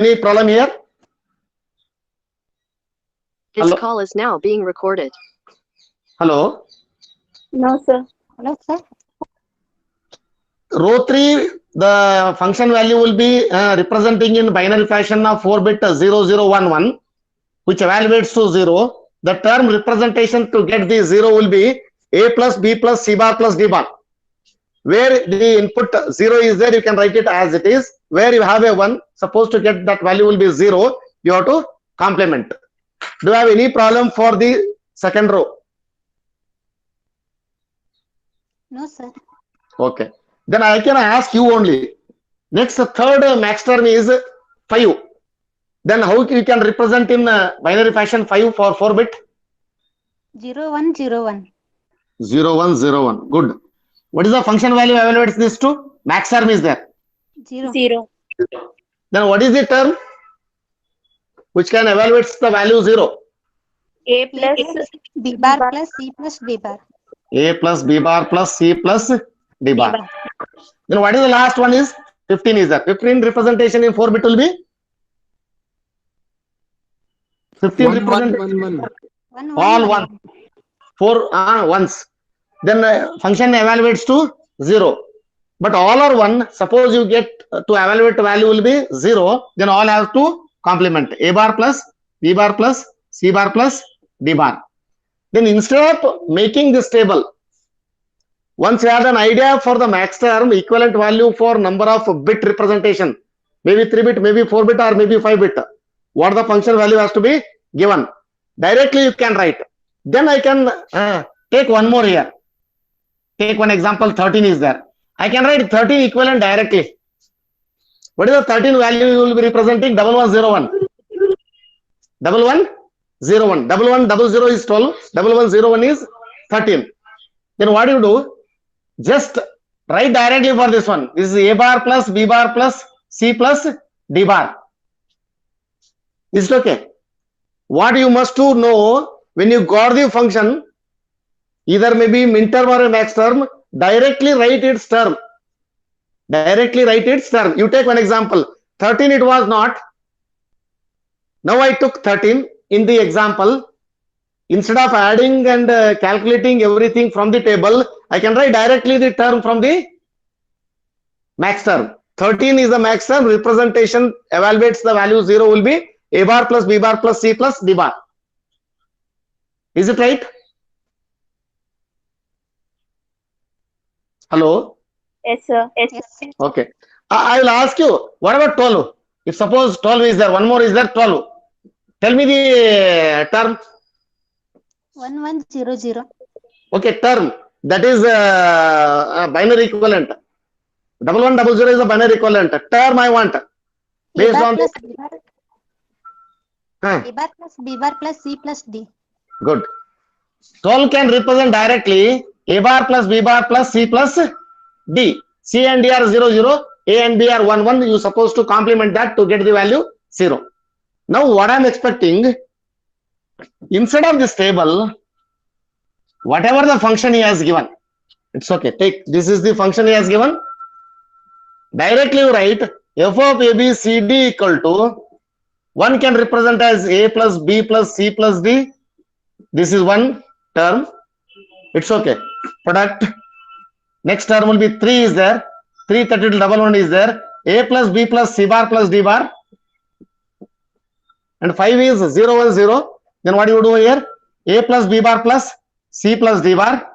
any problem here? This Hello? call is now being recorded. Hello? No, sir. Hello, sir. Row 3, the function value will be representing in binary fashion of 4-bit 0011, which evaluates to 0. The term representation to get the 0 will be a plus b plus c bar plus d bar. Where the input 0 is there, you can write it as it is. Where you have a 1, supposed to get that value will be 0, you have to complement. Do you have any problem for the second row? No, sir. Okay. Then I can ask you only. Next, the third max term is 5. Then how you can represent in binary fashion 5 for 4-bit? 0101. 0101. Good. What is the function value evaluates this to? Max term is there. 0. 0. Then what is the term which can evaluates the value 0? A plus B bar plus C plus D bar. A plus b bar plus c plus d bar. bar. Then what is the last one is 15 is there. 15 representation in 4-bit will be 15 representation all 1. 4 ones. Then function evaluates to 0. But all are 1. Suppose you get to evaluate value will be 0. Then all have to complement. A bar plus b bar plus c bar plus d bar. Then instead of making this table, once you have an idea for the max term, equivalent value for number of bit representation, maybe 3-bit, maybe 4-bit, or maybe 5-bit, what the function value has to be given. Directly you can write. Then I can take one more here. Take one example, 13 is there. I can write 13 equivalent directly. What is the 13 value you will be representing? 1101. 1101. 1100 is 12. 1101 is 13. Then what do you do? Just write directly for this one. This is a bar plus b bar plus c plus d bar. Is it okay? What you must to know when you got the function, either maybe min term or a max term, directly write its term. Directly write its term. You take one example. 13 it was not. Now I took 13 in the example. Instead of adding and calculating everything from the table, I can write directly the term from the max term. 13 is the max term. Representation evaluates the value 0 will be a bar plus b bar plus c plus d bar. Is it right? Hello? Yes, sir. Yes, Yes, sir. sir. Okay. I will ask you, what about 12? If suppose 12 is there, one more is there, 12. Tell me the term. 1100. Okay, term. That is binary equivalent. 1100 is a binary equivalent. Term I want. Based on plus B bar, huh, A bar plus B bar plus C plus D. good. 12 can represent directly a bar plus b bar plus c plus d. C and d are 0, 0. A and b are 1, 1. You supposed to complement that to get the value 0. Now what I am expecting, instead of this table, whatever the function he has given, it's okay. Take this is the function he has given. Directly you write f of a b c d equal to 1 can represent as a plus b plus c plus d. This is one term. It's okay. Product. Next term will be 3 is there. 33211 is there. A plus b plus c bar plus d bar. And 5 is 0, 1, 0. Then what do you do here? A plus b bar plus c plus d bar.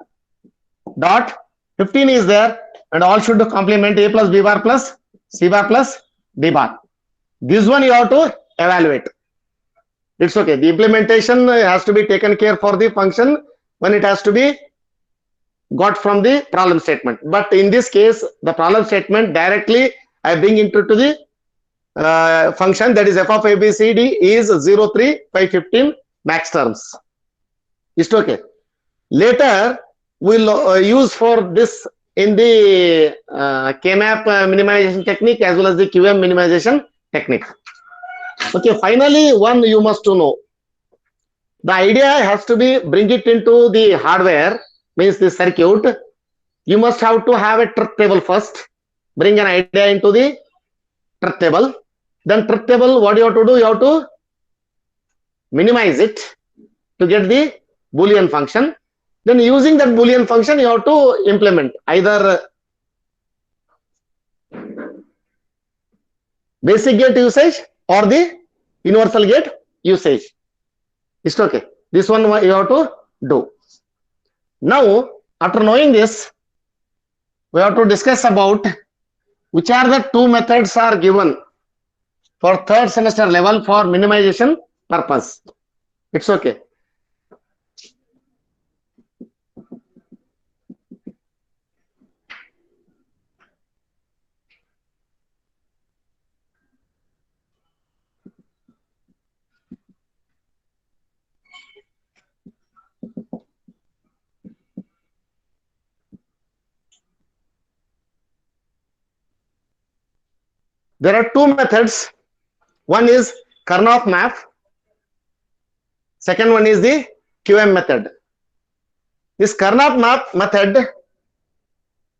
Dot. 15 is there. And all should complement a plus b bar plus c bar plus d bar. This one you have to evaluate. It's okay. The implementation has to be taken care for the function when it has to be got from the problem statement. But in this case, the problem statement directly I bring into the function, that is f of a b c d is 0, 3, 5, 15 max terms. It's okay. Later we'll use for this in the K-map minimization technique as well as the QM minimization technique. Okay, finally one you must to know. The idea has to be bring it into the hardware, means the circuit. You must have to have a truth table first. Bring an idea into the truth table. Then truth table, what you have to do? You have to minimize it to get the Boolean function. Then using that Boolean function, you have to implement either basic gate usage or the universal gate usage. It's okay. This one you have to do. Now, after knowing this, we have to discuss about which are the two methods are given for third semester level for minimization purpose. It's okay. There are two methods. One is Karnaugh map. Second one is the QM method. This Karnaugh map method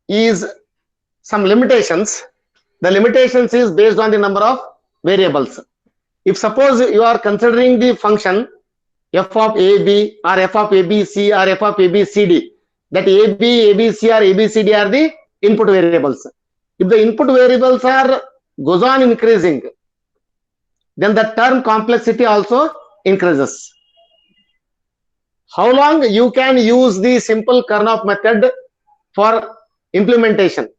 is some limitations. The limitations is based on the number of variables. If suppose you are considering the function f of AB or f of ABC or f of ABCD, that AB, ABC or ABCD are the input variables. If the input variables are goes on increasing, then the term complexity also increases. How long you can use the simple Karnaugh method for implementation?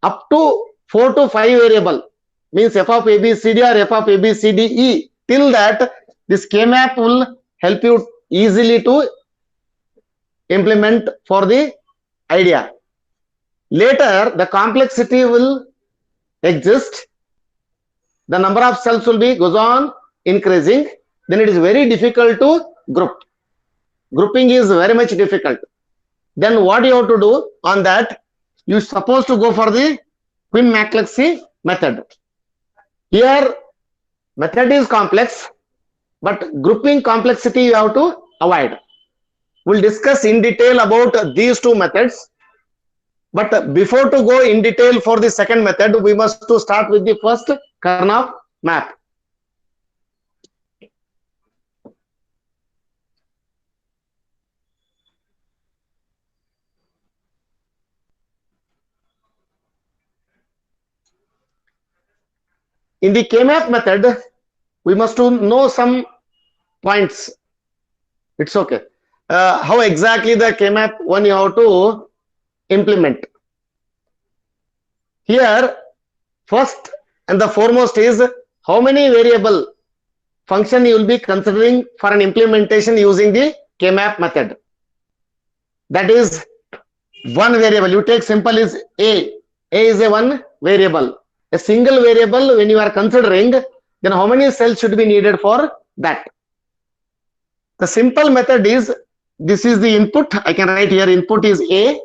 Up to 4 to 5 variable, means f of ABCD or f of ABCDE. Till that, this K-map will help you easily to implement for the idea. Later, the complexity will exist. The number of cells will be goes on increasing. Then it is very difficult to group. Grouping is very much difficult. Then what you have to do on that? You supposed to go for the Quinn-McCluskey method. Here, method is complex, but grouping complexity you have to avoid. We'll discuss in detail about these two methods. But before to go in detail for the second method, we must to start with the first Karnaugh map. In the K-map method, we must to know some points. It's okay. How exactly the K-map one you have to implement. Here, first and the foremost is how many variable function you will be considering for an implementation using the K-map method. That is one variable. You take simple is A. A is a one variable. A single variable when you are considering, then how many cells should be needed for that? The simple method is, this is the input. I can write here input is A.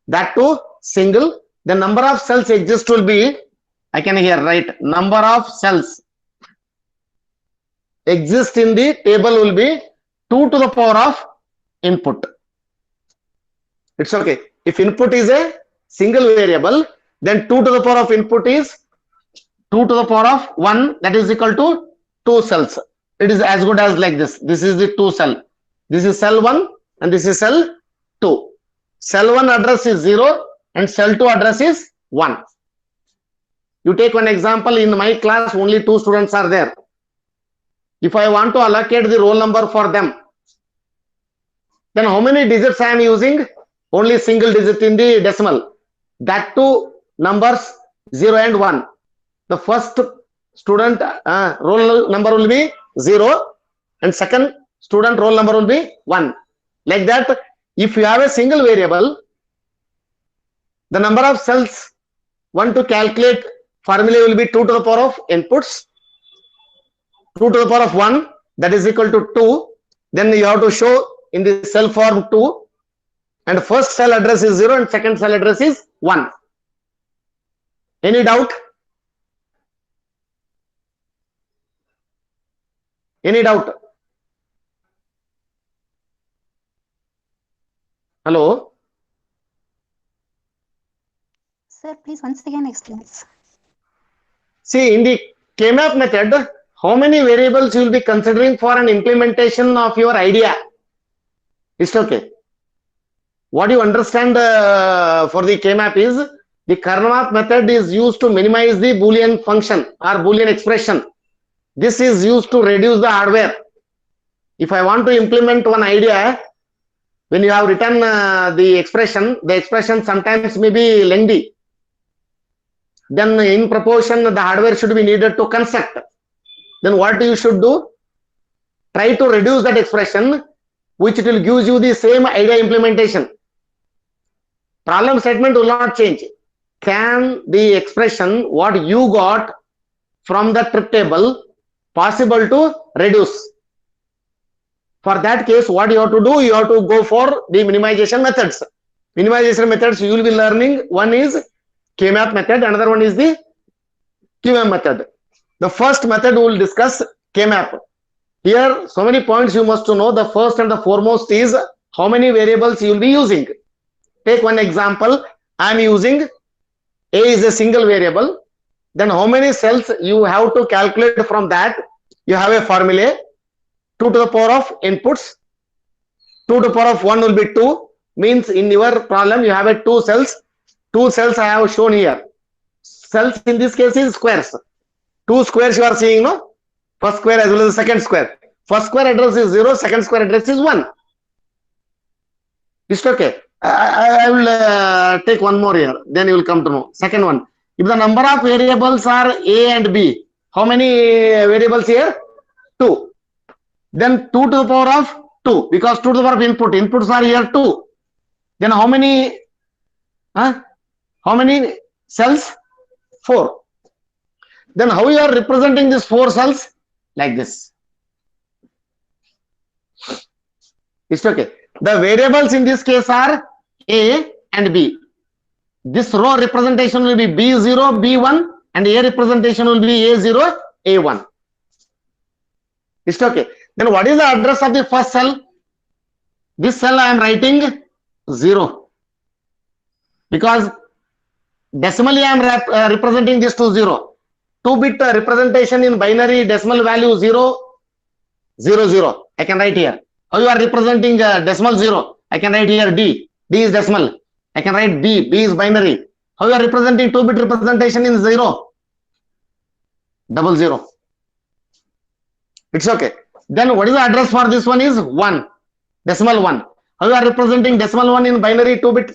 That too single. The number of cells exist will be, I can here write number of cells exist in the table will be 2 to the power of input. It's okay. If input is a single variable, then 2 to the power of input is 2 to the power of 1, that is equal to 2 cells. It is as good as like this. This is the 2 cell. This is cell 1 and this is cell 2. Cell 1 address is 0 and cell 2 address is 1. You take one example. In my class, only 2 students are there. If I want to allocate the roll number for them, then how many digits I am using? Only single digit in the decimal. That two numbers 0 and 1. The first student roll number will be 0 and second student roll number will be 1. Like that, if you have a single variable, the number of cells one to calculate formula will be 2 to the power of inputs, 2 to the power of 1, that is equal to 2. Then you have to show in the cell form 2, and first cell address is 0 and second cell address is 1. Any doubt? Any doubt? Hello? Sir, please once again explain. See, in the K-map method, how many variables you will be considering for an implementation of your idea? It's okay. What you understand for the K-map is the Karnaugh method is used to minimize the Boolean function or Boolean expression. This is used to reduce the hardware. If I want to implement one idea, when you have written the expression sometimes may be lengthy. Then in proportion, the hardware should be needed to construct. Then what you should do? Try to reduce that expression, which it will give you the same idea implementation. Problem statement will not change. Can the expression what you got from the trip table possible to reduce? For that case, what you have to do? You have to go for the minimization methods. Minimization methods you will be learning. One is K-map method, another one is the QM method. The first method we will discuss K-map. Here, so many points you must know. The first and the foremost is how many variables you will be using. Take one example. I am using A is a single variable. Then how many cells you have to calculate from that? You have a formula. 2 to the power of inputs. 2 to the power of 1 will be 2. Means in your problem you have a 2 cells. 2 cells I have shown here. Cells in this case is squares. 2 squares you are seeing, no? First square as well as the second square. First square address is 0. Second square address is 1. It's okay. I will take one more here. Then you will come to know. Second one. If the number of variables are A and B, how many variables here? 2. Then 2 to the power of 2, because 2 to the power of inputs are here 2. Then how many cells? 4. Then how you are representing these 4 cells? Like this. It's okay. The variables in this case are A and B. This row representation will be B0, B1, and A representation will be A0, A1. It's okay. Then what is the address of the first cell? This cell I am writing 0. Because decimally I am representing this to 0. 2-bit representation in binary decimal value 0, 0, 0. I can write here. How you are representing decimal 0? I can write here D. D is decimal. I can write B. B is binary. How you are representing 2-bit representation in 0? 0, 0. It's okay. Then what is the address for this one is 1. Decimal 1. How you are representing decimal 1 in binary 2-bit?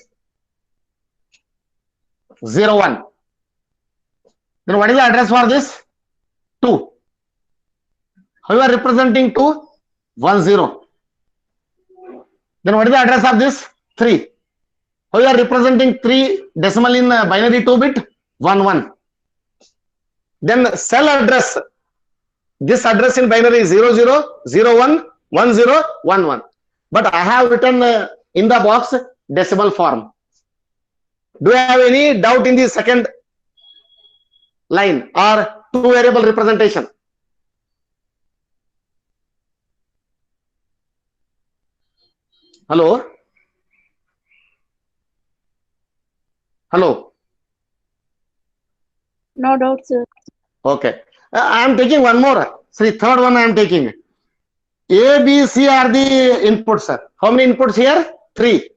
0, 1. Then what is the address for this? 2. How you are representing 2? 1, 0. Then what is the address of this? 3. How you are representing 3 decimal in binary 2-bit? 1, 1. Then cell address. This address in binary is 0, 0, 0, 1, 1, 0, 1, 1. But I have written in the box decimal form. Do you have any doubt in the second line or 2 variable representation? Hello? Hello? No doubt, sir. Okay. I am taking one more. See, third one I am taking. A, B, C are the inputs, sir. How many inputs here? 3.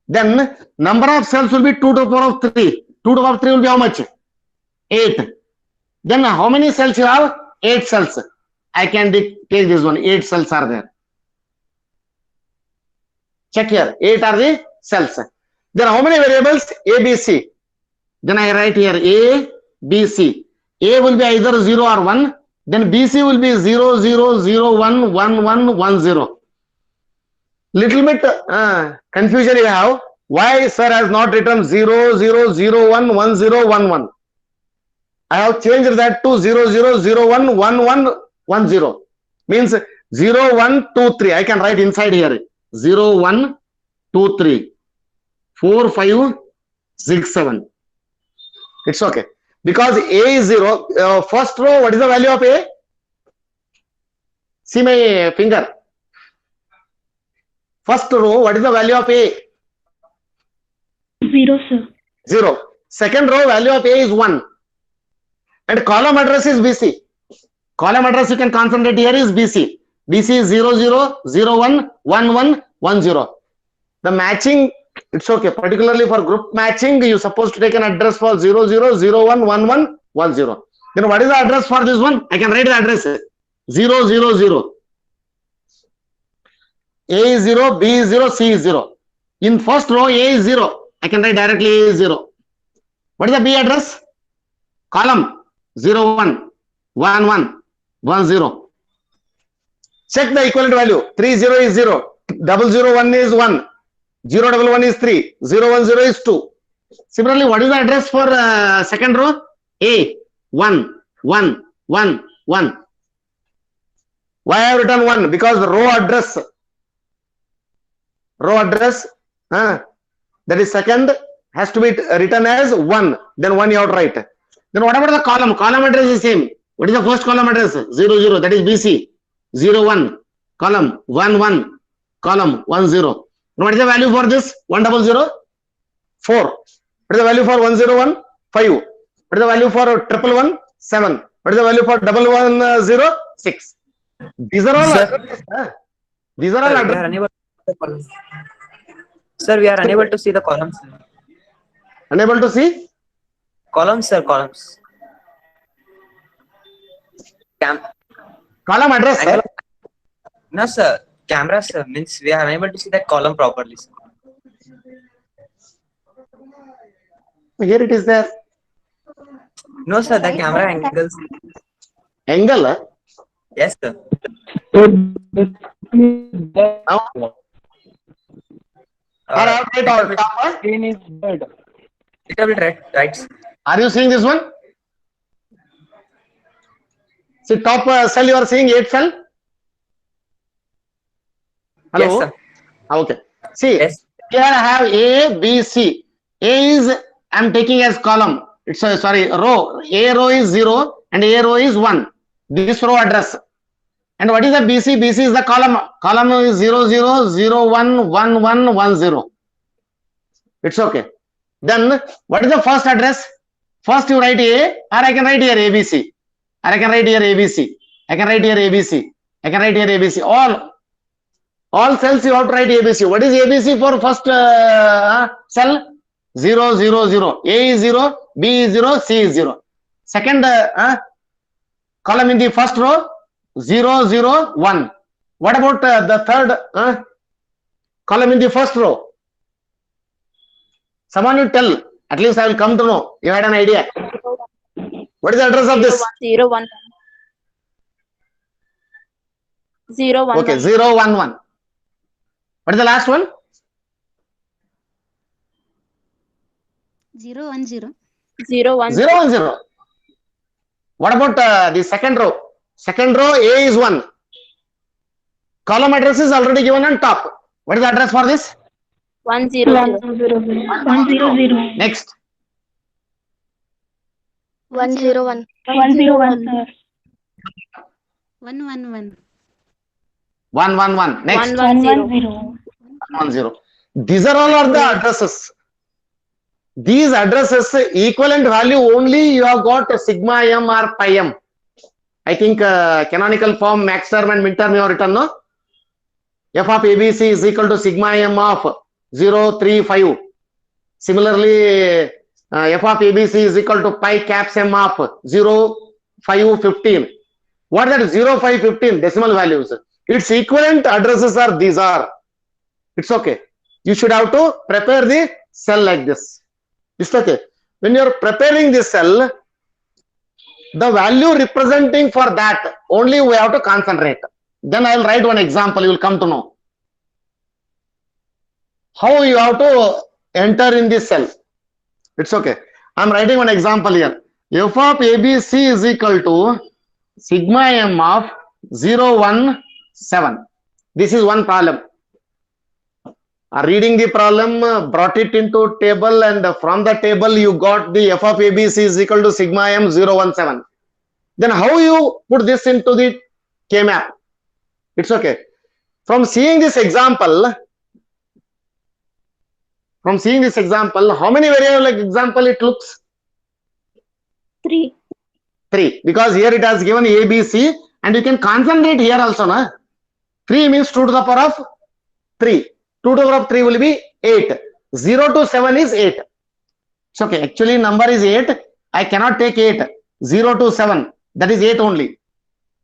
Then number of cells will be 2 to the power of 3. 2 to the power of 3 will be how much? 8. Then how many cells you have? 8 cells. I can take this one. 8 cells are there. Check here. 8 are the cells. Then how many variables? A, B, C. Then I write here A, B, C. A will be either 0 or 1. Then BC will be 0, 0, 0, 1, 1, 1, 1, 0. Little bit confusion you have. Why sir has not written 0, 0, 0, 1, 1, 0, 1, 1. I have changed that to 0, 0, 0, 1, 1, 1, 1, 0. Means 0, 1, 2, 3. I can write inside here. 0, 1, 2, 3. 4, 5, 6, 7. It's okay. Because A is 0. First row, what is the value of A? See my finger. First row, what is the value of A? 0, sir. 0. Second row, value of A is 1. And column address is BC. Column address you can concentrate here is BC. BC is 0, 0, 0, 1, 1, 1, 1, 0. The matching, it's okay. Particularly for group matching, you're supposed to take an address for 0, 0, 0, 1, 1, 1, 1, 0. Then what is the address for this one? I can write the address 0, 0, 0. A is 0, B is 0, C is 0. In first row, A is 0. I can write directly A is 0. What is the B address? Column 0, 1, 1, 1, 1, 0. Check the equivalent value. 3, 0 is 0. 0, 0, 1 is 1. 0, 1, 1 is 3. 0, 1, 0 is 2. Similarly, what is the address for second row? A, 1, 1, 1, 1. Why I have written 1? Because the row address, that is second, has to be written as 1. Then 1 you have to write. Then what about the column? Column address is same. What is the first column address? 0, 0. That is BC. 0, 1. Column 1, 1. Column 1, 0. What is the value for this? 1, 0, 0? 4. What is the value for 1, 0, 1? 5. What is the value for 1, 1, 1? 7. What is the value for 1, 1, 0? 6. These are all addresses. These are all addresses. Sir, we are unable to see the columns. Unable to see? Columns, sir, columns. Column address, sir. No, sir. Camera, sir, means we are unable to see that column properly, sir. Here it is there. No, sir, the camera angles. Angle? Yes, sir. Now, Little bit right, sir. are you seeing this one? See, top cell you are seeing 8 cell? Hello? Yes, sir. Okay. See, Yes. here I have A, B, C. A is, I am taking as column. It's a, sorry, row. A row is 0 and A row is 1. This row address. And what is the BC? BC is the column. Column is 0, 0, 0, 1, 1, 1, 1, 0. It's okay. Then, what is the first address? First you write A, or I can write here ABC. Or I can write here ABC. I can write here ABC. I can write here ABC. All cells you have to write ABC. What is ABC for first cell? 0, 0, 0. A is 0, B is 0, C is 0. Second column in the first row, 0, 0, 1. What about the third column in the first row? Someone will tell. At least I will come to know. You had an idea. What is the address of this? 0, 1, 0, 1. Okay, 0, 1, 1. What is the last one? 0, 1, 0. 0, 1. 0, 1, 0. What about the second row? Second row, A is 1. Column address is already given on top. What is the address for this? 1, 0, 0. 1, 0, 0. Next. 1, 0, 1. 1, 0, 1, sir. 1, 1, 1. 1, 1, 1. Next. 1, 1, 1, 1, 0. 0. 1, 0. These are all are the addresses. These addresses, equivalent value only you have got sigma m or pi m. I think canonical form, max term and min term you have written, no? F of ABC is equal to sigma m of 0, 3, 5. Similarly, f of ABC is equal to pi caps m of 0, 5, 15. What is that 0, 5, 15? Decimal values. Its equivalent addresses are these are. It's okay. You should have to prepare the cell like this. It's okay. When you are preparing this cell, the value representing for that only we have to concentrate. Then I will write one example. You will come to know how you have to enter in this cell. It's okay. I am writing one example here. F of ABC is equal to sigma m of 0, 1, 7. This is one problem. Reading the problem, brought it into table, and from the table you got the f of ABC is equal to sigma m 0, 1, 7. Then how you put this into the K-map? It's okay. From seeing this example, how many variable like example it looks? 3. 3 because here it has given A, B, C and you can concentrate here also. Na? 3 means 2 to the power of 3. 2 to the power of 3 will be 8. 0 to 7 is 8. It's okay. Actually number is 8. I cannot take 8. 0 to 7. That is 8 only.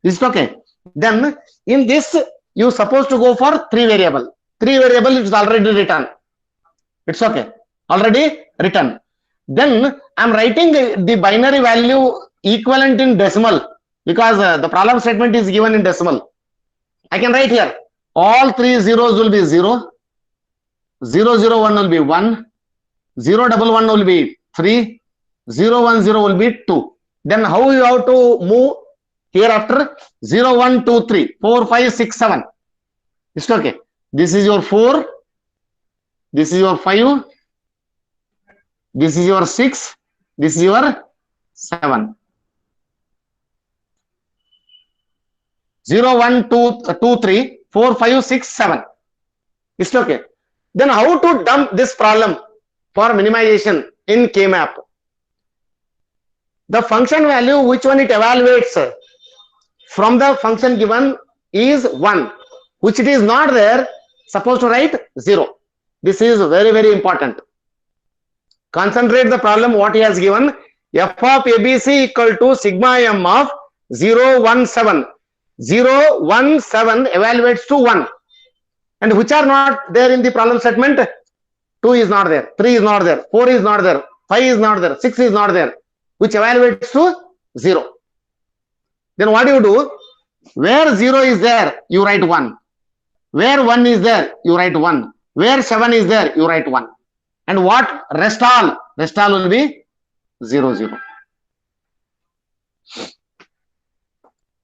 Is it okay? Then in this you supposed to go for 3 variable. 3 variable is already written. It's okay. Already written. Then I am writing the binary value equivalent in decimal because the problem statement is given in decimal. I can write here all 3 zeros will be 0, 0, 0, 1 will be 1, 0, 1, 1 will be 3, 0, 1, 0 will be 2. Then how you have to move here after 0, 1, 2, 3, 4, 5, 6, 7. It's okay. This is your 4, this is your 5, this is your 6, this is your 7. 0, 1, 2, 2, 3, 4, 5, 6, 7. It's okay. Then how to dump this problem for minimization in K-map? The function value which one it evaluates from the function given is 1. Which it is not there, supposed to write 0. This is very, very important. Concentrate the problem what he has given. F of ABC equal to sigma m of 0, 1, 7. 0, 1, 7 evaluates to 1. And which are not there in the problem statement? 2 is not there, 3 is not there, 4 is not there, 5 is not there, 6 is not there. Which evaluates to 0. Then what do you do? Where 0 is there, you write 1. Where 1 is there, you write 1. Where 7 is there, you write 1. And what rest all will be 0, 0.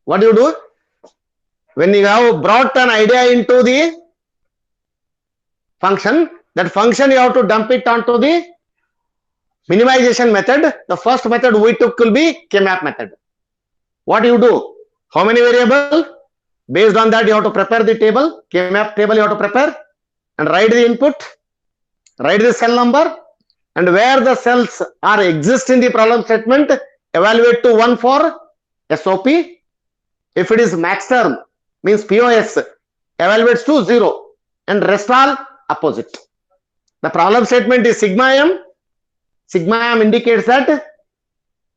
What do you do? When you have brought an idea into the function, that function you have to dump it onto the minimization method. The first method we took will be K-map method. What do you do? How many variables? Based on that, you have to prepare the table, K-map table you have to prepare and write the input, write the cell number, and where the cells are exist in the problem statement, evaluate to 1 for SOP. If it is max term, means POS, evaluates to 0 and rest all opposite. The problem statement is sigma m. Sigma m indicates that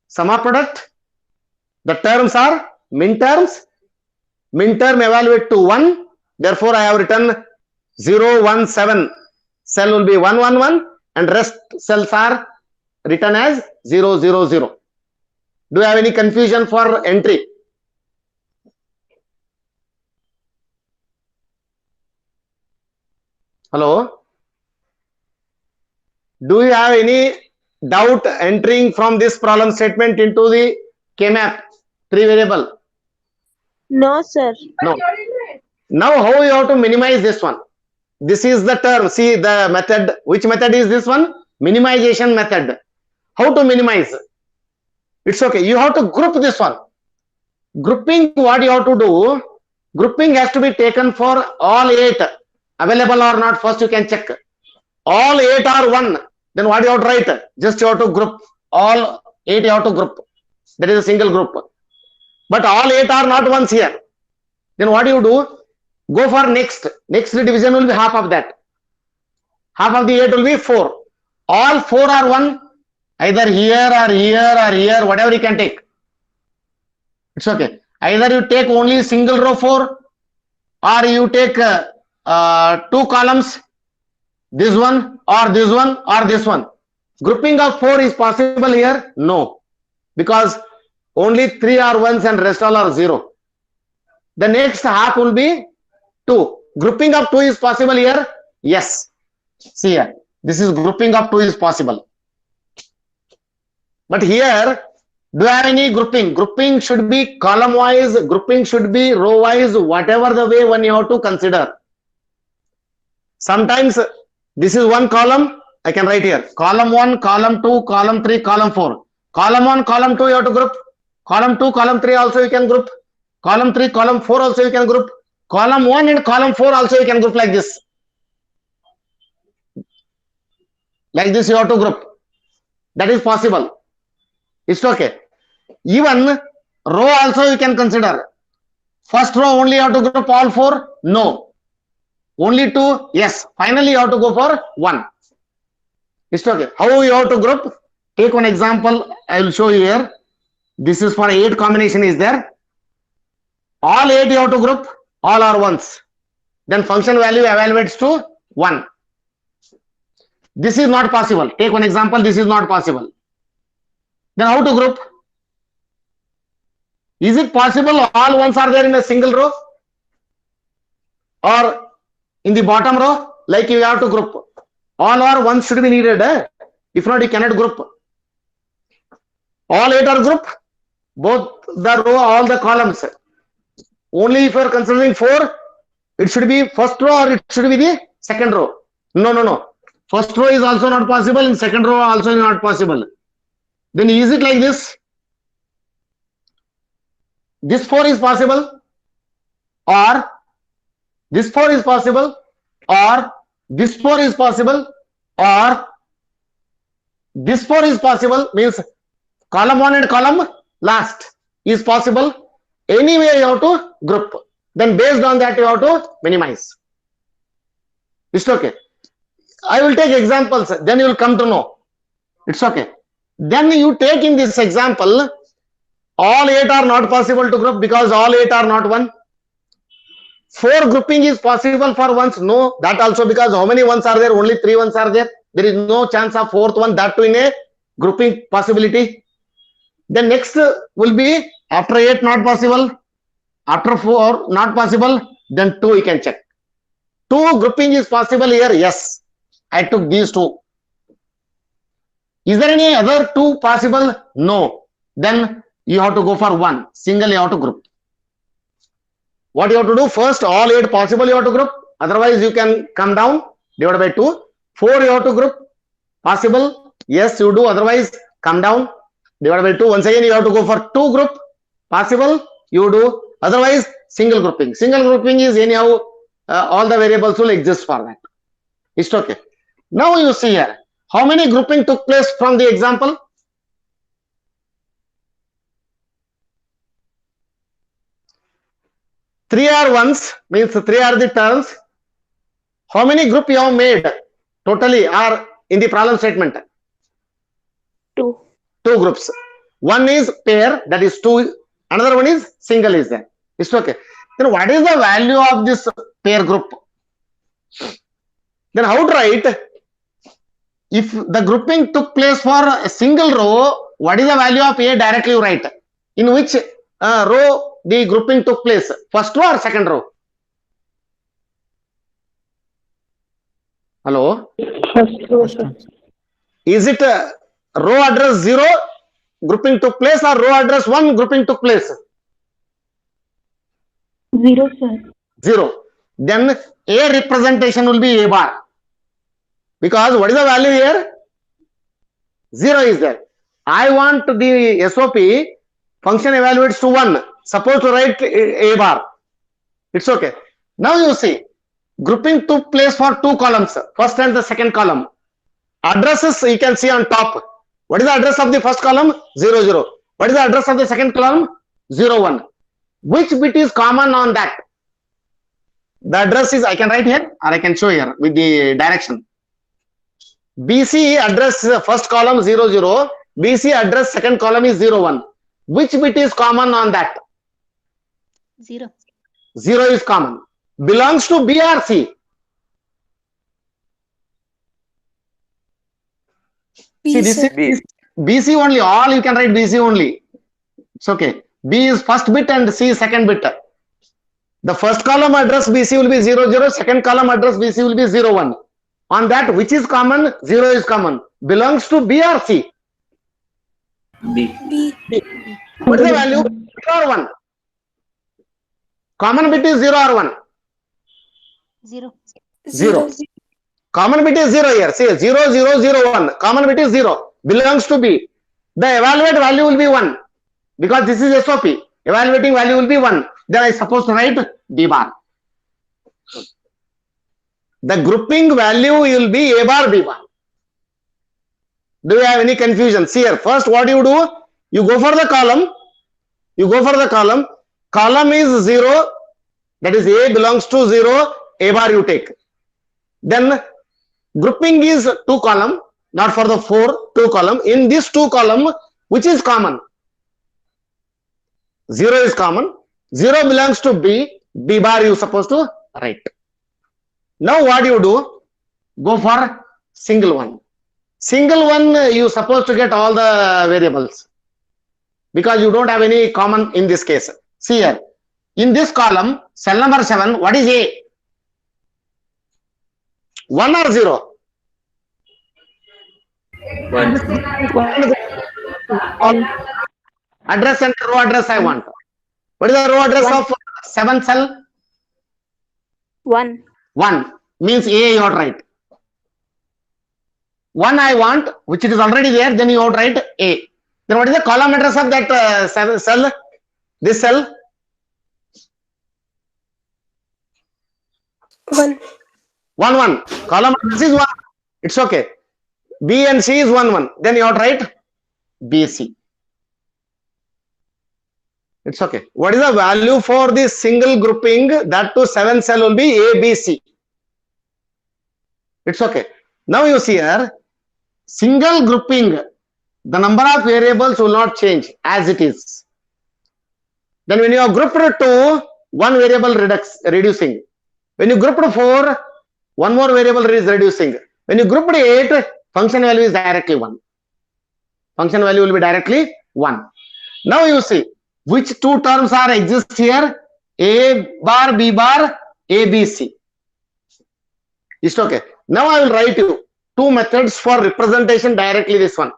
sum of product. The terms are min terms. Min term evaluate to 1. Therefore, I have written 0, 1, 7. Cell will be 1, 1, 1 and rest cells are written as 0, 0, 0. Do you have any confusion for entry? Hello? Do you have any doubt entering from this problem statement into the K-map 3 variable? No, sir. No. Now how you have to minimize this one? This is the term. See the method. Which method is this one? Minimization method. How to minimize? It's okay. You have to group this one. Grouping, what you have to do? Grouping has to be taken for all 8. Available or not, first you can check. All 8 are 1. Then what you have to write? Just you have to group. All 8 you have to group. That is a single group. But all 8 are not ones here. Then what do you do? Go for next. Next division will be half of that. Half of the 8 will be 4. All 4 are 1. Either here or here or here, whatever you can take. It's okay. Either you take only single row 4 or you take 2 columns. This one or this one or this one. Grouping of 4 is possible here? No. Because only 3 are 1s and rest all are 0. The next half will be 2. Grouping of 2 is possible here? Yes. See here. This is grouping of 2 is possible. But here, do you have any grouping? Grouping should be column wise, grouping should be row wise, whatever the way one you have to consider. Sometimes this is one column, I can write here. Column 1, column 2, column 3, column 4. Column 1, column 2 you have to group. Column 2, column 3 also you can group. Column 3, column 4 also you can group. Column 1 and column 4 also you can group like this. Like this you have to group. That is possible. It's okay. Even row also you can consider. First row only you have to group all 4? No. Only 2? Yes. Finally you have to go for 1. It's okay. How you have to group? Take one example. I will show you here. This is for 8 combination is there. All 8 you have to group. All are ones. Then function value evaluates to 1. This is not possible. Take one example. This is not possible. Then how to group? Is it possible all ones are there in a single row? Or in the bottom row? Like you have to group. All are ones should be needed. If not, you cannot group. All 8 are group. Both the row, all the columns. Only if you are considering 4, it should be first row or it should be the second row. No. First row is also not possible and second row also is not possible. Then is it like this? This 4 is possible, or this 4 is possible, or this 4 is possible, or this 4 is possible, means column 1 and column last is possible. Anyway you have to group. Then based on that you have to minimize. It's okay. I will take examples, then you will come to know. It's okay. Then you take in this example, all 8 are not possible to group because all 8 are not 1. 4 grouping is possible for ones. No, that also because how many ones are there? Only 3 ones are there. There is no chance of 4th one, that too in a grouping possibility. Then next will be after 8 not possible, after 4 not possible, then 2 you can check. 2 grouping is possible here. Yes, I took these 2. Is there any other 2 possible? No. Then you have to go for 1. Single you have to group. What you have to do? First, all 8 possible you have to group. Otherwise, you can come down, divide by 2. 4 you have to group. Possible? Yes, you do. Otherwise, come down, divide by 2. Once again, you have to go for 2 group. Possible? You do. Otherwise, single grouping. Single grouping is anyhow, all the variables will exist for that. It's okay. Now you see here, how many grouping took place from the example? Three are ones, means 3 are the terms. How many group you have made totally are in the problem statement? 2. 2 groups. One is pair, that is 2. Another one is single is there. It's okay. Then what is the value of this pair group? Then how to write? If the grouping took place for a single row, what is the value of A? Directly you write. In which row the grouping took place? First row or second row? Hello? First row, sir. Is it row address 0 grouping took place or row address 1 grouping took place? 0, sir. 0. Then A representation will be A bar. Because what is the value here? 0 is there. I want the SOP function evaluates to 1. Suppose to write A bar. It's okay. Now you see, grouping took place for 2 columns, first and the second column. Addresses you can see on top. What is the address of the first column? 0, 0. What is the address of the second column? 0, 1. Which bit is common on that? The address is, I can write here or I can show here with the direction. BC address first column 0, 0. BC address second column is 0, 1. Which bit is common on that? 0. 0 is common. Belongs to B or C? See, this is BC only. All you can write BC only. It's okay. B is first bit and C is second bit. The first column address BC will be 0, 0. Second column address BC will be 0, 1. On that, which is common? 0 is common. Belongs to B or C? B. What is the value? 0 or 1? Common bit is 0 or 1? 0. 0. Common bit is 0 here. See, 0, 0, 0, 1. Common bit is 0. Belongs to B. The evaluate value will be 1. Because this is SOP. Evaluating value will be 1. Then I suppose to write B bar. The grouping value will be A bar, B bar. Do you have any confusion? See here. First, what you do? You go for the column. You go for the column. Column is 0. That is A belongs to 0. A bar you take. Then grouping is 2 column. Not for the 4, 2 column. In this 2 column, which is common? 0 is common. 0 belongs to B. B bar you supposed to write. Now what you do? Go for single one. Single one you supposed to get all the variables because you don't have any common in this case. See here. In this column, cell number 7, what is A? 1 or 0? 1. Address and row address I want. What is the row address of 7 cell? 1. 1 means A you ought write. 1 I want, which it is already there, then you ought write A. Then what is the column address of that cell? This cell? 1. 1 1. Column address is 1. It's okay. B and C is 1 1. Then you ought write BC. It's okay. What is the value for the single grouping? That to 7 cell will be A, B, C. It's okay. Now you see here, single grouping, the number of variables will not change as it is. Then when you have grouped 2, one variable reducing. When you grouped 4, one more variable is reducing. When you grouped 8, function value is directly 1. Function value will be directly 1. Now you see, which 2 terms are exist here? A bar, B bar, A, B, C. It's okay. Now I will write you 2 methods for representation directly this one.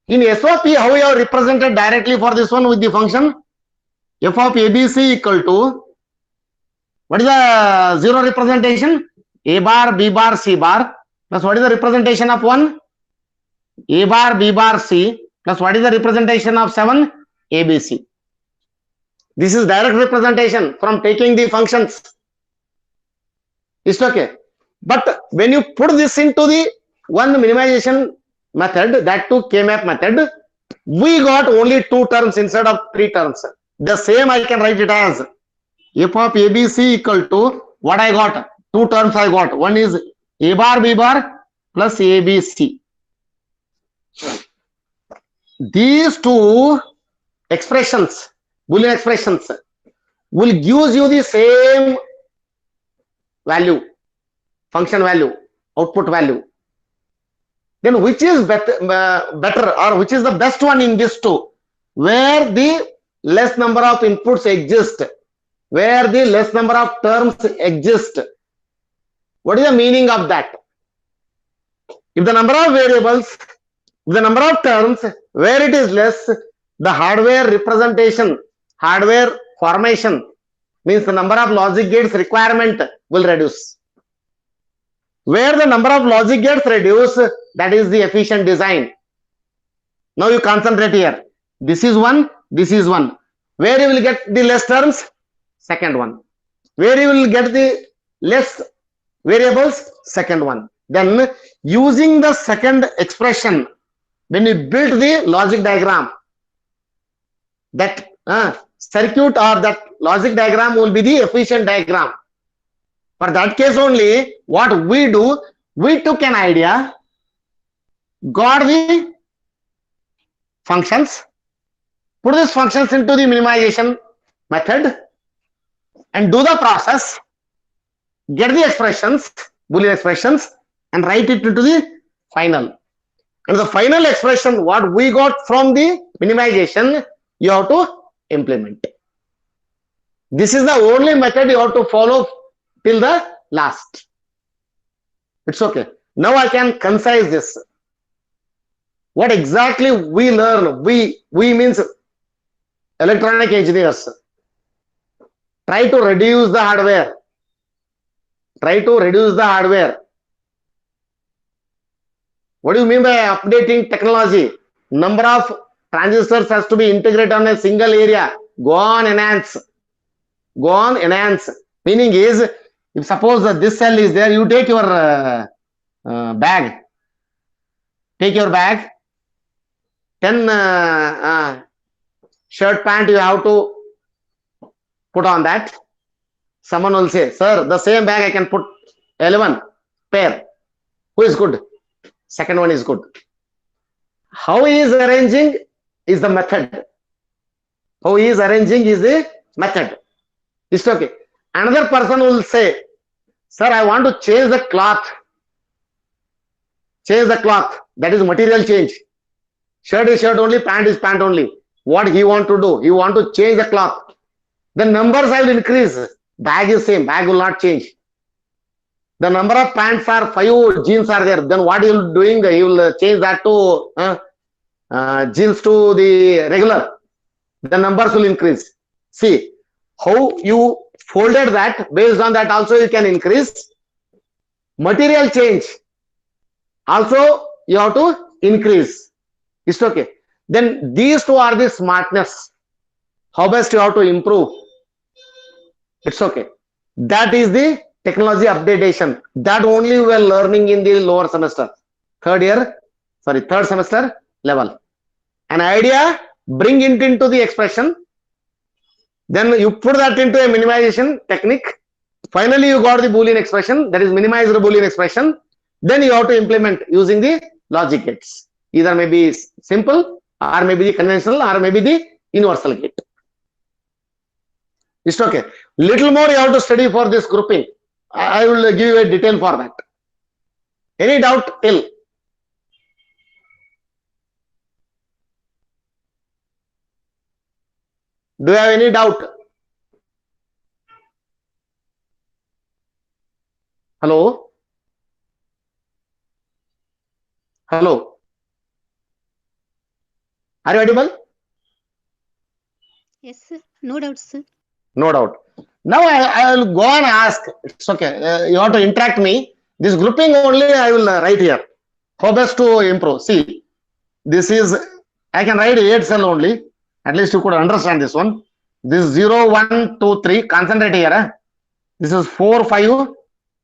In SOP, how you have represented directly for this one with the function? F of ABC equal to, what is the 0 representation? A bar, B bar, C bar. Plus what is the representation of 1? A bar, B bar, C. Plus what is the representation of 7? ABC. This is direct representation from taking the functions. It's okay. But when you put this into the one minimization method, that too K-map method, we got only 2 terms instead of 3 terms. The same I can write it as F of ABC equal to what I got? 2 terms I got. One is A bar, B bar plus ABC. These 2 expressions, Boolean expressions, will give you the same value, function value, output value. Then which is better or which is the best one in this 2? Where the less number of inputs exist, where the less number of terms exist. What is the meaning of that? If the number of variables, the number of terms, where it is less, the hardware representation, hardware formation, means the number of logic gates requirement will reduce. Where the number of logic gates reduce, that is the efficient design. Now you concentrate here. This is 1, this is 1. Where you will get the less terms? Second one. Where you will get the less variables? Second one. Then using the second expression, when you build the logic diagram, that circuit or that logic diagram will be the efficient diagram. For that case only, what we do, we took an idea, got the functions, put these functions into the minimization method and do the process, get the expressions, Boolean expressions, and write it into the final. And the final expression, what we got from the minimization, you have to implement. This is the only method you have to follow till the last. It's okay. Now I can concise this. What exactly we learn? We means electronic engineers. Try to reduce the hardware. Try to reduce the hardware. What do you mean by updating technology? Number of transistors has to be integrated on a single area. Go on enhance. Go on enhance. Meaning is, if suppose that this cell is there, you take your bag. Take your bag. 10 shirt pant you have to put on that. Someone will say, sir, the same bag I can put 11 pair. Who is good? Second one is good. How he is arranging is the method. How he is arranging is the method. It's okay. Another person will say, sir, I want to change the cloth. Change the cloth. That is material change. Shirt is shirt only, pant is pant only. What he want to do? He want to change the cloth. The numbers will increase. Bag is same. Bag will not change. The number of pants are 5, jeans are there. Then what he will doing? He will change that to jeans to the regular. The numbers will increase. See how you folded that. Based on that also you can increase. Material change. Also you have to increase. It's okay. Then these two are the smartness. How best you have to improve. It's okay. That is the technology updatation. That only we are learning in the lower semester. Third semester level. An idea, bring it into the expression. Then you put that into a minimization technique. Finally, you got the Boolean expression. That is minimized Boolean expression. Then you have to implement using the logic gates. Either maybe simple, or maybe the conventional, or maybe the universal gate. It's okay. Little more you have to study for this grouping. I will give you a detail for that. Any doubt till? Do you have any doubt? Hello? Hello? Are you audible? Yes, sir. No doubt, sir. No doubt. Now I will go and ask. It's okay. You have to interact me. This grouping only I will write here. How best to improve? See, this is, I can write 8 cell only. At least you could understand this one. This 0, 1, 2, 3. Concentrate here. This is 4, 5,